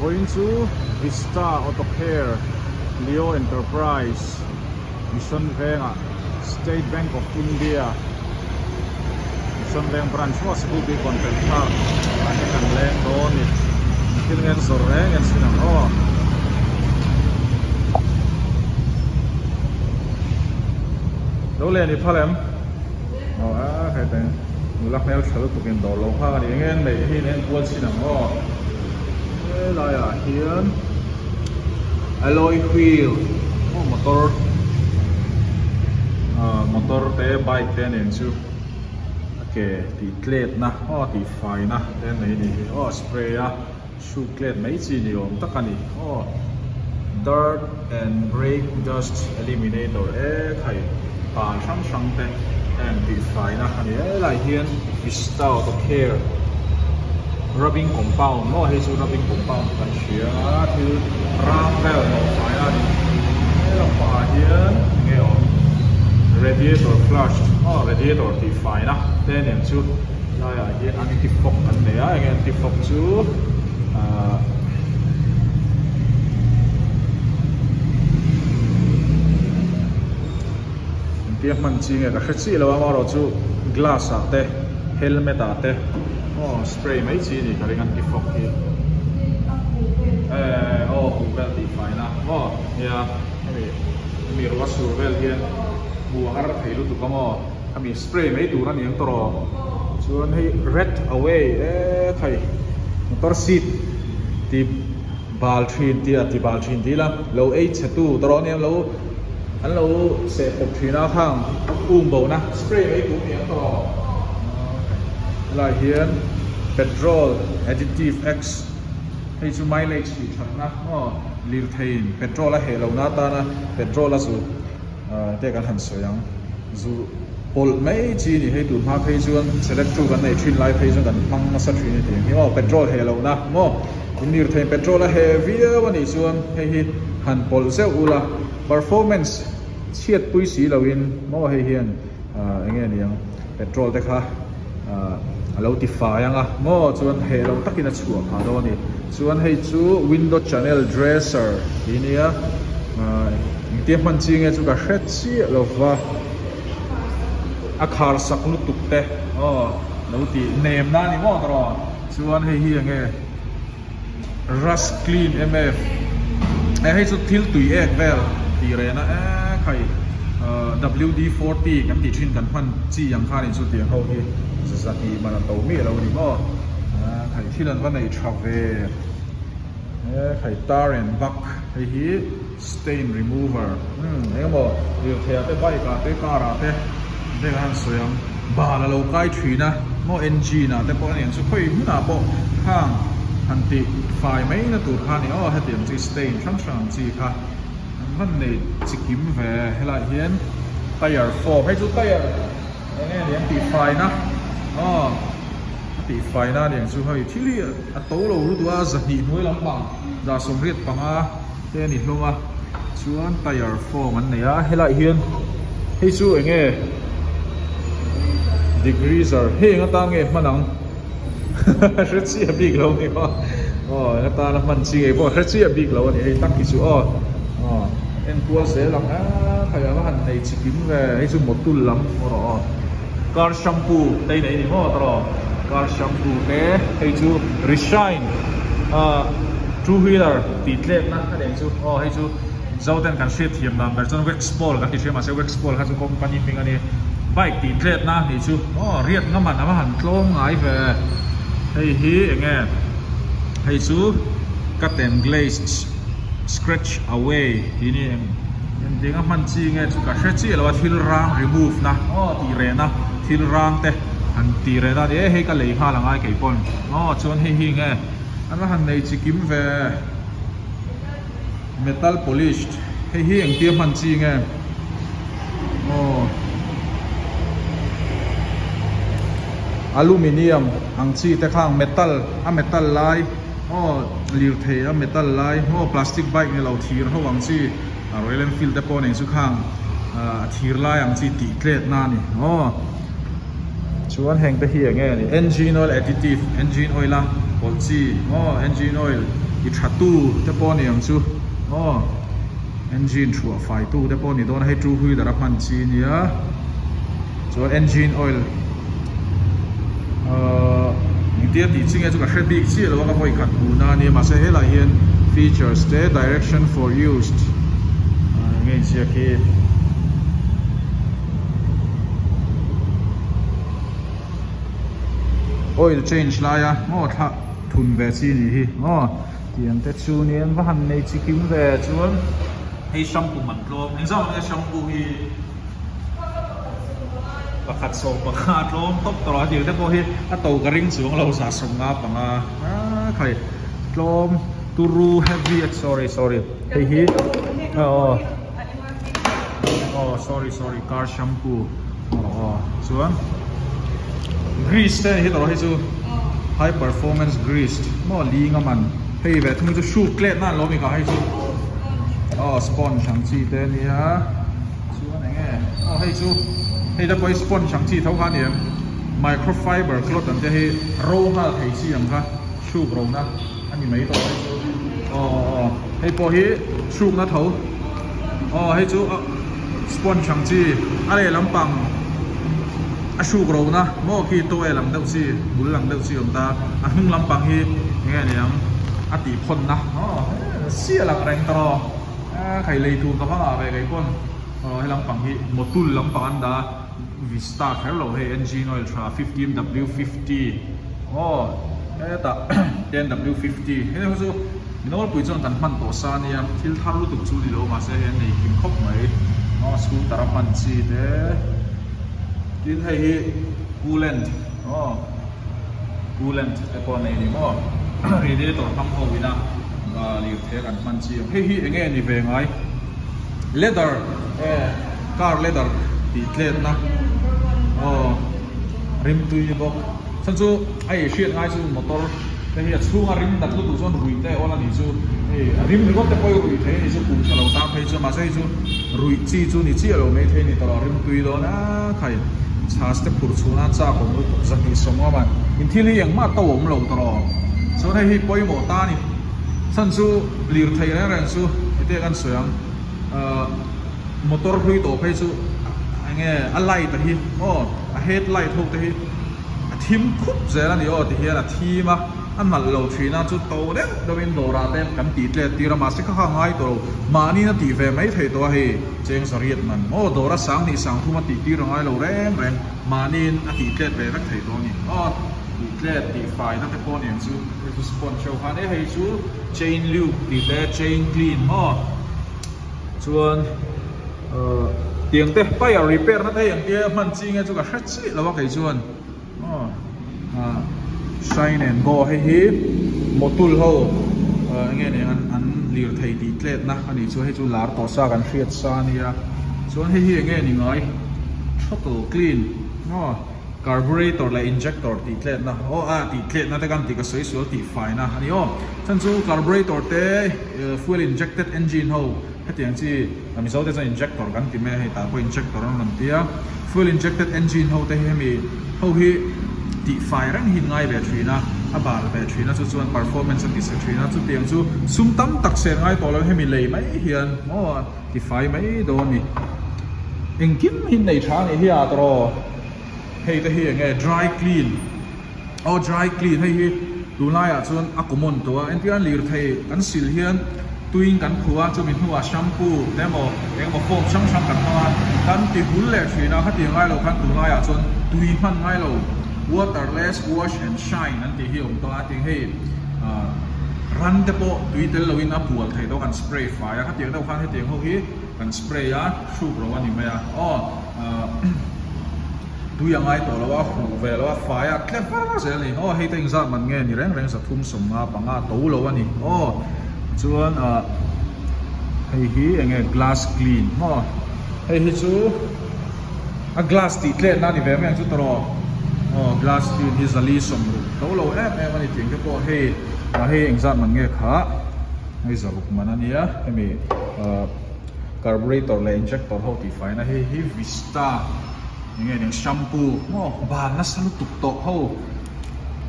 going to Vista Auto Care, Leo Enterprise, Mission Venga, State Bank of India, Mission Veng branch was to be contact car. I can land on it. Killing Soreng and Sinang. Đâu lên đi phá lem. Cái tên lắc neo chở tụi mình đổ lâu ha thì nghe này thì nên quân xin nằm cái này là hiện alloy wheel motor te bike te nên chứ cái thì plate na thì phải na tên này thì spray shoe plate mấy gì nhiều tất cả này dirt and brake dust eliminator thầy bàn sang tên and the fine na lại hiện Vista Auto Care rubbing compound hay số rubbing compound cần chia thứ ram bell phải là đi là phải hiện nghe radiator flush radiator thì phải na tên em chú lại hiện anti fog anh đấy anti fog chú tiap mancing ya kasi sila mga ro chu glass ate helmet ate spray mấy chi ni karingan tifok hi well define na ya mi ro sur well hian bu har theilu tu kamo ami spray mấy tu ran yang toro chuan hei red away thai motor seat ti bal thin ti la lo ei chatu toro niam lo anh lâu sẽ phục thủy na thang bầu na spray ấy cũng miếng to là hiện petrol additive X hay chú mileage thì thật na liều thầy petrol là hệ lâu na ta na petrol là dù để cái hành sửa yang dù bol mấy chi thì hay tụi hoa hay chuan select chu cái này chuyên lại hay chuan cần băng nó sát chuyên thì nhưng petrol hệ lâu na liều thầy petrol là hệ videoวันนี้chuan hay hành bol sẽ ula performance chiết pui xí lâu in mò hay hiền anh nghe niang petrol thế khá lâu tì phá yang mò chuan hệ lâu tắc in chuột hà đó ni chuan hay chú window channel dresser ini ya tiap mancing nghe chú cả hết xí lâu va akhar sak lu tuk te lâu tì nêm na ni mò tro chuan hay hiền nghe rust clean mf hay chú thil tùy egg vel tì re na khai WD-40 kan ti thin kan phan chi yang kha ni chu ti ho hi zati mana to mi lo ni mo khai thilan van nei trave khai tar and buck hi stain remover mo rio thea te bai ka te kara te de han soyang ba la lo kai thina mo ng na te po ni chu khoi mu na po khang han ti fai mai na tu kha ni ha tiam chi stain sang chi khaวันนี้จะกินแหวนให้ละเห็นไทยร์4ให้ชุดไทยร์เนี่ยเลี้ยงตีไฟนะตีไฟนะเลี้ยงชุดให้ที่นี่โตเรารู้ตัวจะหนีน้อยลำบากจะสมเร็จปังเต้นนิดลงชวนไทยร์4มันเนี่ยให้ละเห็นให้ชุดเงี้ยdegreaser เฮ้ยงั้นตั้งเงี้ยมันหนังชุดเสียบิ๊กเราเนี่ยงั้นตั้งมันจริงไอ้พวกชุดเสียบิ๊กเราเนี่ยให้ตั้งกี่ชุดem cua sẽ làm phải là hành này chỉ kiếm về hay dùng một tuần lắm rồi car shampoo đây này thì rồi car shampoo thế hay chú reshine two wheeler tịt lên na cái đèn chú hay chú dâu tên cần xuyên thiểm làm cái chân wax ball cái thì mà sẽ wax ball hay chú company mình anh bike tịt lên na thì chú riết nó mà hành lông ngái về hay hí nghe hay chú cắt đèn glaze scratch away ini em dengan mancing itu kasih sih lewat thil rang remove na ti re na thil rang te han ti re na de he ka lei pha langai ke pon chuan he hi nge an han nei chi kim ve metal polished he hi ang tiam mancing nge aluminium ang chi te khang metal lai liều thề metal lai plastic bike này lâu thìr họ bằng chi Royal Enfield te pon su khang thìr lai ang chi ti klet na ni chuan heng te hi nge ni engine oil additive engine oil la bolchi engine oil i thatu te pawh ni ang chu engine thua fai tu te pawh ni dawn hei chu hui dara hman chi nia chuan engine oil dia ti chinge chu ka hre bik chi lo ka voi khat bu na ni ma se helai hian features te direction for used ngai sia khi oil change la ya tha thun ve chi ni hi tiang te chu nian va han nei chi kim ve chuan hei shampoo man tlom engzam le shampoo hi pakhat so pakhat lom top tro ti te ko hi a to ka ring chuang lo sa som nga panga khai tlom turu heavy sorry hei hi sorry car shampoo chuan grease te hi tro hi chu high performance grease mo linga man hei ve thung chu shoe clet na lo mi ka hei chu sponge chang chi te nia chuan enge hei chu hei da poi sponge chang chi thau kha ni microfiber cloth an te hi ro ha thei chi ang kha shoe ro na ani mai to hei po hi shoe na thau hei chu sponge chang chi ale lampang a shoe ro na mo ki to e lam deuh chi bul lang deuh chi om ta a hnung lampang hi nge niang a ti phon na sia lang reng tro khai lei tu ka banga ve kai kon he lampang hi motul lampang an da Vista hello hey engine oil tra 15W50 eta 10W50 he so minol pui chon tan man to sa ni am thil thar lu tu chu li lo ma se he nei kim khop mai school tarapan chi de tin hei hi coolant te pawh nei ni mo radiator ham ho wina li the kan man chi hei hi enge ni ve ngai leather car leather ti tlet na rim tui bok chan chu ai hriat ngai chu motor te hi chunga rim dat lu tu chon rui te ola ni chu rim ri te poi rui the ni chu kum chalo ta phei chu ma sei chu rui chi chu ni chi lo me the ni to rim tui do na khai chas te phur chuna cha ko mu zaki somwa man in thili yang ma to om lo to so nei hi poi mo ta ni san chu lir thai ra ran chu ite kan soyang motor hui to phei chu ange a light hi a headlight ho te hi a thim khup zela ni ti hi la thima an mal lo thina chu to de doin do ra te kan ti tle ti ra ma se kha ngai to mani na ti ve mai thei to hi cheng sariat man do ra sang ni sang thu ma ti ra ngai lo reng manin a ti tle ve rak thei to ni ti tle ti fai na te pon ni chu chu sponsor ha ne hei chu chain loop ti le chain clean chuan tiang te pai a repair na te yang te man chi nge chu ka hrat chi lawa kai chuan shine and go hei hi motul ho nge ne an lir thei ti tlet na ani chu hei chu lar to sa kan hriat sa nia chuan hei hi nge ni ngai throttle clean carburetor la injector ti tlet na ti tlet na te kan ti ka soi sual ti fai na ani chan chu carburetor te fuel injected engine ho hetiang chi ami zo te cha injector kan ti me hei ta ko injector an lam tia fuel injected engine ho te he mi ho hi ti fai ran hin ngai battery na a bar battery na chu chuan performance ti se thrina chu tiang chu sum tam tak se ngai to lo he mi lei mai hian ti fai mai do ni engkim hin nei tha ni hi a tro hei te hi nge dry clean dry clean hei hi tu lai a chuan a common to an pian lir thei kan sil hian tuing kan khua chu min huwa shampoo demo foam chang kan hawa kan ti hul le thina kha ti ngai lo khan tu lai a chuan tui man ngai lo waterless wash and shine an ti hi om to a ti hei ran te po tui tel lo in a pual thei do kan spray fire kha ti do khan he ti ho hi kan spray a shu ro ani me a tu yang ai to lawa hu ve lawa fire clever se ni hei te ingza man nge ni reng sa thum som nga panga to lo ani chuan hei hi enge glass clean hei hi chu a glass ti tle na ni ve me chu tro glass clean hi zali som ru to lo ani ting ke po hei engza man nge kha hei zaruk man ania hemi carburetor le injector ho ti fai na hei Vista nge shampoo ba na salu tuk to ho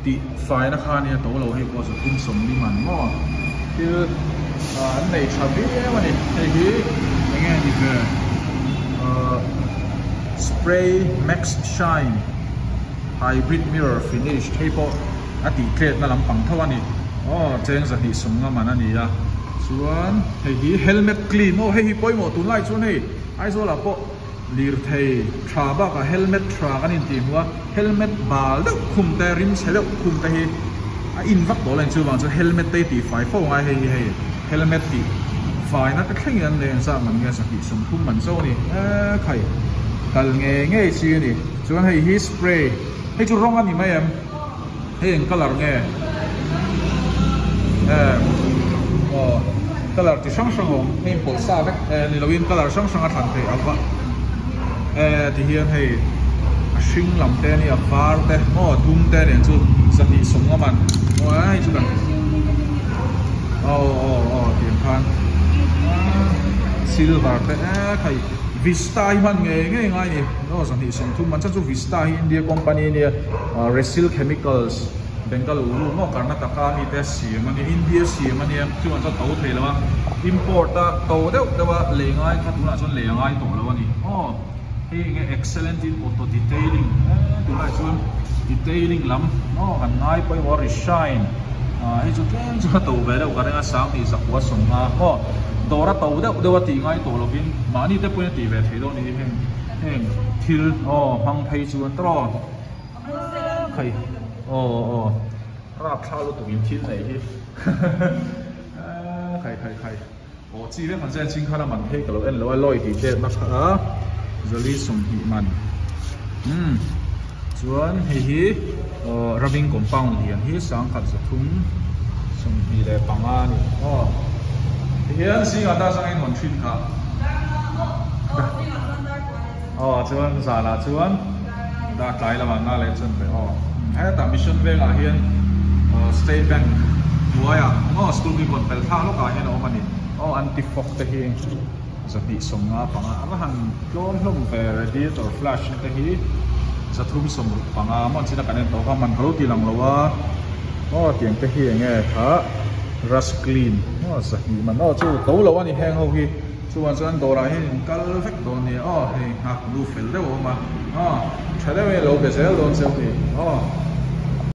ติไฟนะคะเนี่ยตัวเราให้พอจะคุ้มสมดีมันก็คืออันไหนชอบดีวันนี้ไอ้ที่ยังไงดีคือSpray Max Shine Hybrid Mirror Finish ให้พออดีเคล็ดนั่นลำปังเท่านี้อ๋อเจนสักทีสมงามันอันนี้อ่ะส่วนไอ้ที่ Helmet Clean โอ้ให้ปล่อยหมดตุนไล่ส่วนให้ไอ้ส่วนละพอลีร์เทย์ทราบ้ากับ Helmet ทรากันจริงว่า Helmet บาลด์คุมแต่ริมเชลคุมแต่ให้อินฟักตัวเล่นชื่อว่าจะ Helmet ตีตีไฟโฟงไอ้ให้ Helmet ตีไฟนั่นก็แค่เงินเลยสักมันเงี้ยสักทีสมทุ่มมันโซ่นี่ใครแต่เงี้ยชื่อนี่ส่วนให้ฮีสเปรย์ให้จุดร้องกันนี่ไหมให้ยังก็หลังเงี้ยก็หลังที่ช่างของให้ปวดซาเล็กนี่เราวินก็หลังช่างทันเทเอาวะที่เฮียให้ชิงลำเต้นี่ฟ้าเต้ทุ่มเต้เนี่ยจุดสักทีสมกับมันว้ายจุดนั้นเตียงพันซิลเวอร์เต้ใครวิสตาฮิมันง่ายนี่สักทีสมทุ่มมันจะจุดวิสตาฮิอินเดียคอมพานีเนี่ยResil Chemicals เป็นก็รู้การนักการนี่แต่เสียมันนี่อินเดียเสียมันเนี่ยที่มันจะโตเทแล้วว่า import โตเด้อแต่ว่าเลี้ยงง่ายถ้าดูน่าชนเลี้ยงง่ายโตแล้ววันนี้ที่ไง excellent in auto detailing ดูได้ชน detailing ล้ำกันง่ายไปว่า shine ให้จุดแก่จุดโตไปแล้วกันง่ายสังที่สักวัดส่งมาโตระโตเด้อเดี๋ยวตีง่ายโตแล้วบินมานี่แต่ปุ่นตีแบบที่โดนนี่เฮงทิลพังไทยชวนตรอใครราบข้าวรถตัวอินทิลไหนที่ใครจีเรื่องมันเส้นชิงข้าวมันเทกับเราเอ็นแล้วลอยที่เจ็ดนะครับจะรีส่งหิมันส่วนฮีระบิงกลมปังเหียนฮีสังขัดสะทุ่มส่งหิเลยปังอ่ะนี่เฮียนสิงห์ตาสังเกตคนชินค่ะส่วนสาระส่วนดาไกลละมันน่าเล่นจนไปไอ้ตามมิชชั่นเวลาเฮียนState Bank หัวอ่ะสตูดิโอเป็นท่าลูกอ่ะเฮียนมันนี่อันติฟอกแต่เฮียจะติส่งงาปังอ่ะแล้วหันโยนลงไปเรดิโอ flash แต่เฮียจะทุ่มสมุดปังอ่ะมันจะได้กันเนี่ยตัวก็มันรู้ทีหลังแล้วว่าเตียงแต่เฮียไงฮะ Rust Clean สักทีมันจู่โตแล้วว่านี่แห้งเขาฮีส่วนส่วนตัวเราเห็นกัลเฟกตัวนี้เฮ้ยหักดูเฟลได้บ่มาใช้ได้ไหมเราไปเซลโดนเซลที่